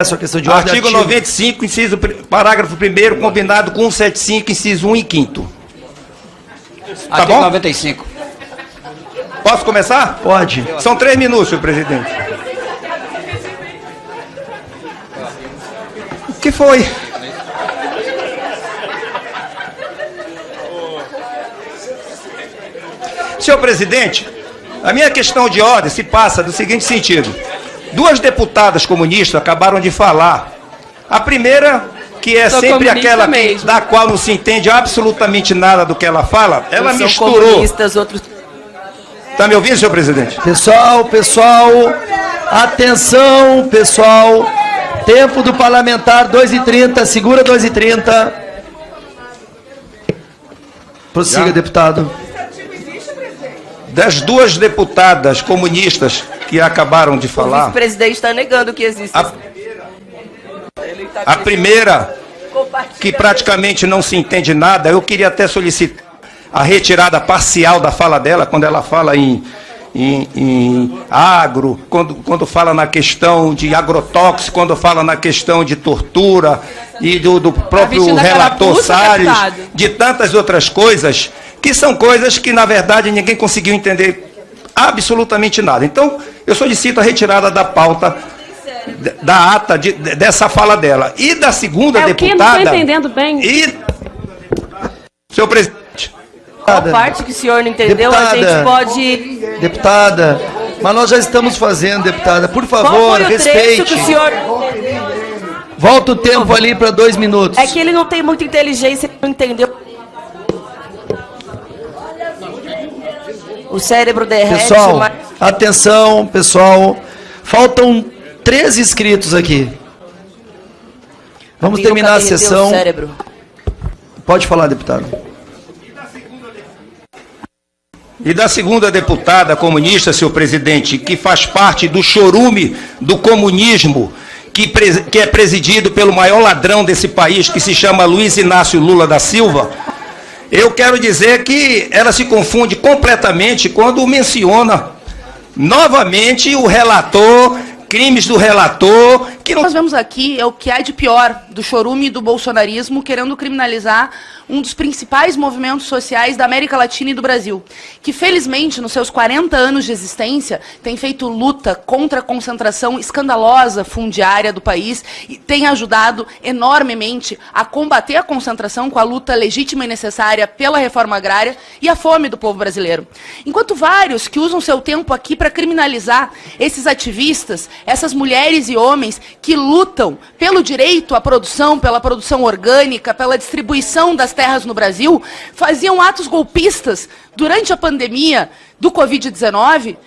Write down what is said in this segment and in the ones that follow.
Essa questão de ordem, artigo 95, parágrafo 1º, combinado com 175, inciso 1 e 5º. Tá Artigo bom? 95. Posso começar? Pode. São 3 minutos, senhor presidente. O que foi? Senhor presidente, a minha questão de ordem se passa do seguinte sentido. 2 deputadas comunistas acabaram de falar. A primeira, que é sempre aquela da qual não se entende absolutamente nada do que ela fala, ela misturou. Está me ouvindo, senhor presidente? Pessoal, atenção, pessoal. Tempo do parlamentar, 2h30, segura 2h30. Prossiga, Já? deputado. Das 2 deputadas comunistas que acabaram de falar, O vice-presidente está negando que existe. a primeira, que praticamente não se entende nada, eu queria até solicitar a retirada parcial da fala dela, quando ela fala em agro, quando fala na questão de agrotóxico, quando fala na questão de tortura, e do próprio relator Salles, de tantas outras coisas, que são coisas que, na verdade, ninguém conseguiu entender absolutamente nada. Então, eu solicito a retirada da pauta, da ata dessa fala dela. E da segunda deputada... Não estou entendendo bem. E... Senhor presidente... Qual parte que o senhor não entendeu, Deputada, a gente pode... Deputada, mas nós já estamos fazendo, deputada. Por Qual favor, foi o trecho respeite. que o senhor... Volta o tempo ali para 2 minutos. É que ele não tem muita inteligência, ele não entendeu. O cérebro derrete... Pessoal, mas... atenção, pessoal. Faltam 3 inscritos aqui. Vamos terminar a sessão. O cérebro. Pode falar, deputado. E da segunda deputada comunista, senhor presidente, que faz parte do chorume do comunismo, que é presidido pelo maior ladrão desse país, que se chama Luiz Inácio Lula da Silva, eu quero dizer que ela se confunde completamente quando menciona novamente o relator, crimes do relator, que não... Nós vemos aqui é o que há de pior do chorume do bolsonarismo querendo criminalizar um dos principais movimentos sociais da América Latina e do Brasil, que felizmente nos seus 40 anos de existência tem feito luta contra a concentração escandalosa fundiária do país e tem ajudado enormemente a combater a concentração com a luta legítima e necessária pela reforma agrária e a fome do povo brasileiro. Enquanto vários que usam seu tempo aqui para criminalizar esses ativistas, essas mulheres e homens que lutam pelo direito à produção, pela produção orgânica, pela distribuição das terras no Brasil, faziam atos golpistas durante a pandemia do Covid-19,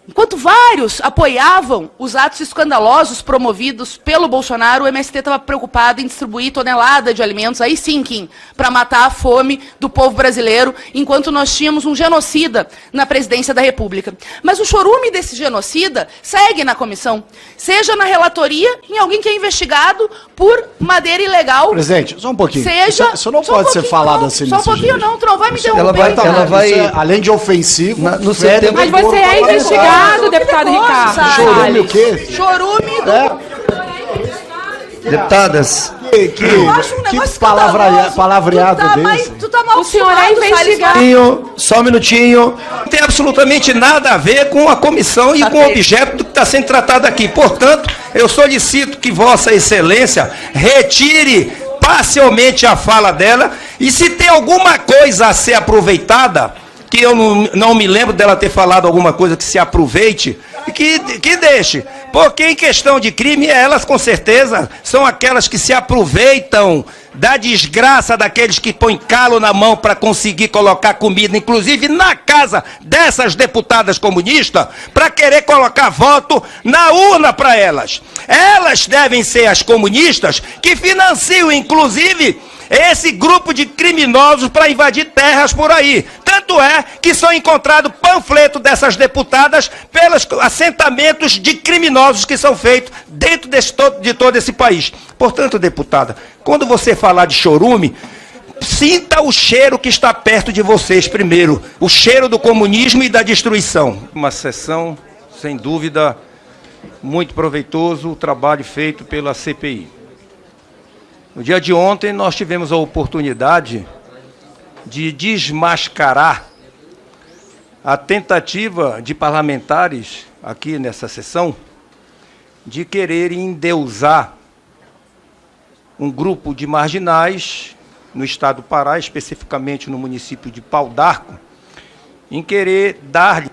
enquanto vários apoiavam os atos escandalosos promovidos pelo Bolsonaro, o MST estava preocupado em distribuir tonelada de alimentos, aí sim, Kim, para matar a fome do povo brasileiro, enquanto nós tínhamos um genocida na presidência da República. Mas o chorume desse genocida segue na comissão, seja na relatoria, em alguém que é investigado por madeira ilegal. Presidente, só um pouquinho. Seja... Isso não pode ser falado assim. Só um pouquinho não, tu não vai me interromper. Ela vai Isso é, além de ofensivo, no seu tempo. Mas você é investigado, deputado Ricardo. chorume o quê? Chorume do... Deputadas, Eu acho um Que negócio palavreado desse? Tu tá mal O senhor é investigado. só um minutinho. Não tem absolutamente nada a ver com a comissão e com o objeto do que está sendo tratado aqui. Portanto, eu solicito que Vossa Excelência retire parcialmente a fala dela e, se tem alguma coisa a ser aproveitada, que eu não me lembro dela ter falado alguma coisa que se aproveite, que deixe. Porque em questão de crime, elas com certeza são aquelas que se aproveitam da desgraça daqueles que põem calo na mão para conseguir colocar comida, inclusive na casa dessas deputadas comunistas, para querer colocar voto na urna para elas. Elas devem ser as comunistas que financiam, inclusive, esse grupo de criminosos para invadir terras por aí. Tanto é que são encontrados panfletos dessas deputadas pelos assentamentos de criminosos que são feitos dentro de todo esse país. Portanto, deputada, quando você falar de chorume, sinta o cheiro que está perto de vocês primeiro, o cheiro do comunismo e da destruição. Uma sessão, sem dúvida, muito proveitoso o trabalho feito pela CPI. No dia de ontem, nós tivemos a oportunidade de desmascarar a tentativa de parlamentares, aqui nessa sessão, de quererem endeusar um grupo de marginais no estado do Pará, especificamente no município de Pau d'Arco, em querer dar-lhe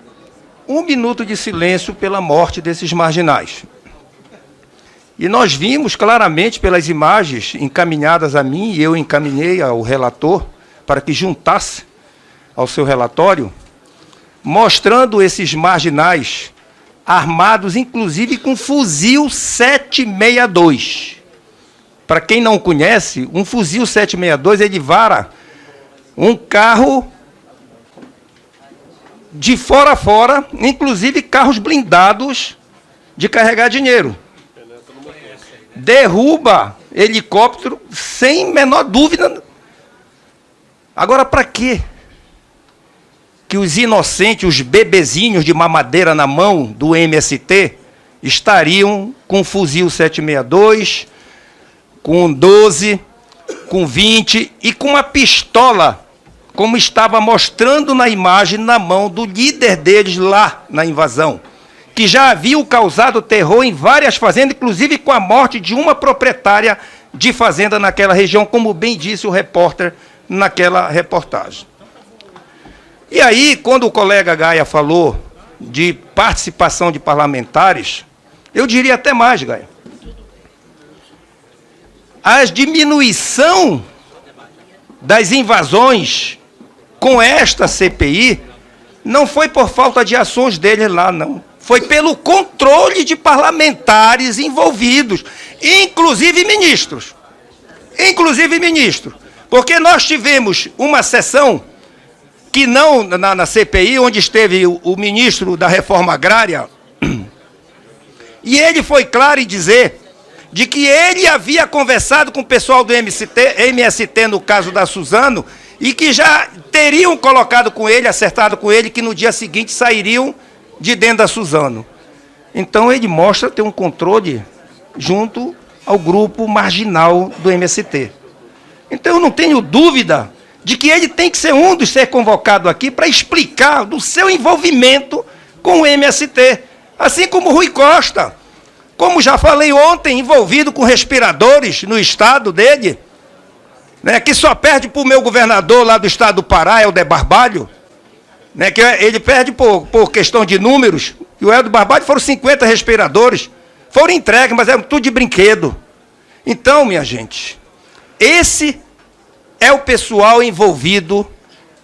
1 minuto de silêncio pela morte desses marginais. E nós vimos claramente pelas imagens encaminhadas a mim, e eu encaminhei ao relator para que juntasse ao seu relatório, mostrando esses marginais armados, inclusive com fuzil 762. Para quem não conhece, um fuzil 762, ele vara um carro de fora a fora, inclusive carros blindados de carregar dinheiro. Derruba helicóptero sem menor dúvida. Agora, para quê? Que os inocentes, os bebezinhos de mamadeira na mão do MST, estariam com fuzil 762, com 12, com 20 e com uma pistola, como estava mostrando na imagem, na mão do líder deles lá na invasão, que já haviam causado terror em várias fazendas, inclusive com a morte de uma proprietária de fazenda naquela região, como bem disse o repórter naquela reportagem. E aí, quando o colega Gaia falou de participação de parlamentares, eu diria até mais, Gaia. A diminuição das invasões com esta CPI não foi por falta de ações deles lá, não. Foi pelo controle de parlamentares envolvidos, inclusive ministros. Inclusive ministros. Porque nós tivemos uma sessão que não, na CPI, onde esteve o ministro da Reforma Agrária, e ele foi claro em dizer de que ele havia conversado com o pessoal do MST, no caso da Suzano, e que já teriam colocado com ele, acertado com ele, que no dia seguinte sairiam de dentro da Suzano. Então ele mostra ter um controle junto ao grupo marginal do MST. Então eu não tenho dúvida de que ele tem que ser um dos ser convocado aqui para explicar do seu envolvimento com o MST. Assim como o Rui Costa, como já falei ontem, envolvido com respiradores no estado dele, né, que só perde para o meu governador lá do estado do Pará, Helder Barbalho, né, que ele perde por questão de números, e o Helder Barbalho foram 50 respiradores, foram entregues, mas eram tudo de brinquedo. Então, minha gente, esse é o pessoal envolvido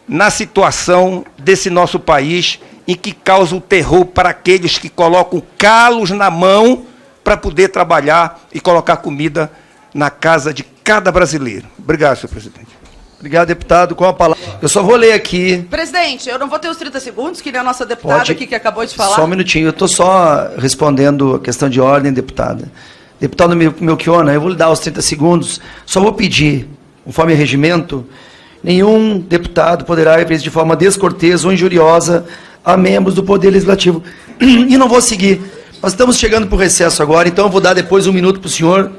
na situação desse nosso país e que causa o terror para aqueles que colocam calos na mão para poder trabalhar e colocar comida na casa de cada brasileiro. Obrigado, senhor presidente. Obrigado, deputado. Com a palavra. Eu só vou ler aqui. Presidente, eu não vou ter os 30 segundos, que nem a nossa deputada aqui que acabou de falar. Só um minutinho. Eu estou só respondendo a questão de ordem, deputada. Deputado Melchiona, eu vou lhe dar os 30 segundos. Só vou pedir, conforme regimento, nenhum deputado poderá referir de forma descortês ou injuriosa a membros do Poder Legislativo. E não vou seguir. Nós estamos chegando para o recesso agora, então eu vou dar depois 1 minuto para o senhor,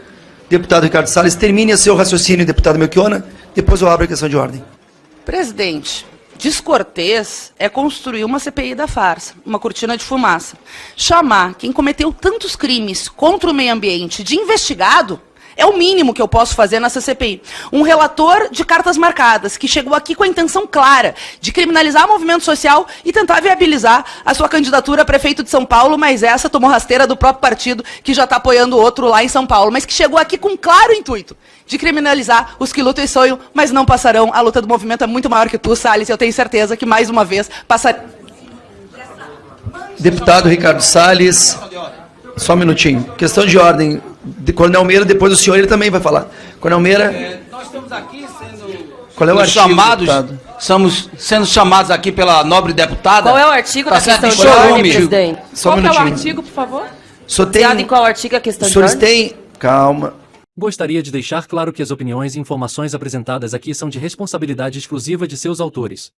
deputado Ricardo Salles. Termine seu raciocínio, deputado Melchiona, depois eu abro a questão de ordem. Presidente, descortês é construir uma CPI da farsa, uma cortina de fumaça. Chamar quem cometeu tantos crimes contra o meio ambiente de investigado é o mínimo que eu posso fazer nessa CPI. Um relator de cartas marcadas, que chegou aqui com a intenção clara de criminalizar o movimento social e tentar viabilizar a sua candidatura a prefeito de São Paulo, mas essa tomou rasteira do próprio partido que já está apoiando o outro lá em São Paulo, mas que chegou aqui com um claro intuito de criminalizar os que lutam e sonham, mas não passarão. A luta do movimento é muito maior que tu, Salles, e eu tenho certeza que mais uma vez passará. Deputado Ricardo Salles, só um minutinho. Questão de ordem. De Coronel Meira, depois o senhor ele também vai falar. Coronel Meira. Nós estamos aqui sendo Qual é o artigo, chamados, deputado? estamos sendo chamados aqui pela nobre deputada. Qual é o artigo Tá da certo, questão de de ordem, chorume. presidente? Só um Qual que é o minutinho. artigo, por favor? Só tem... Baseado em qual artigo é a questão Os de senhores ordem? têm... Calma. Gostaria de deixar claro que as opiniões e informações apresentadas aqui são de responsabilidade exclusiva de seus autores.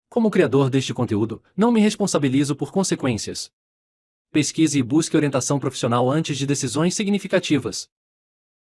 Como criador deste conteúdo, não me responsabilizo por consequências. pesquise e busque orientação profissional antes de decisões significativas.